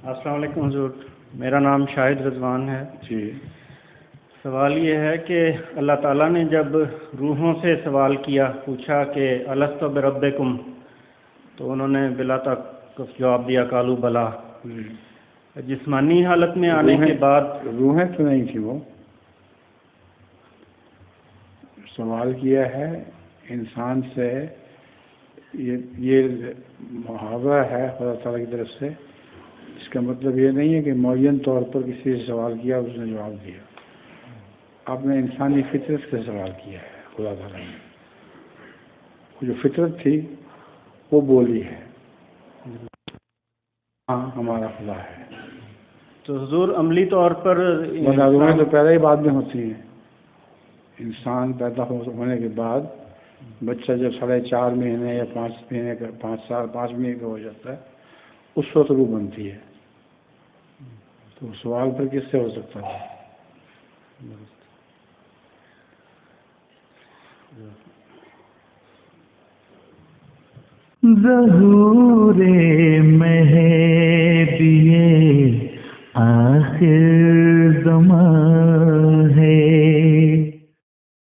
السلام علیکم حضور، میرا نام شاہد رضوان ہے جی. سوال یہ ہے کہ اللہ تعالیٰ نے جب روحوں سے سوال کیا، پوچھا کہ الست بربکم، تو انہوں نے بلا تکلف جواب دیا قالوا بلا. جسمانی حالت میں آنے کے بعد روحیں تو نہیں تھی، وہ سوال کیا ہے انسان سے. یہ محاورہ ہے خدا تعالیٰ کی طرف سے. اس کا مطلب یہ نہیں ہے کہ معین طور پر کسی سے سوال کیا اس نے جواب دیا. آپ نے انسانی فطرت سے سوال کیا ہے خدا تعالیٰ نے. وہ جو فطرت تھی وہ بولی ہے ہاں ہمارا خدا ہے. تو حضور عملی طور پر روحیں تو پہلے ہی بعد میں ہوتی ہیں. انسان پیدا ہونے کے بعد بچہ جب 4.5 مہینے یا 5 مہینے کا 5 مہینے کا ہو جاتا ہے اس وقت روح بنتی ہے. تو سوال پھر کس سے ہو سکتا ہے؟ ظہور مہدی آخر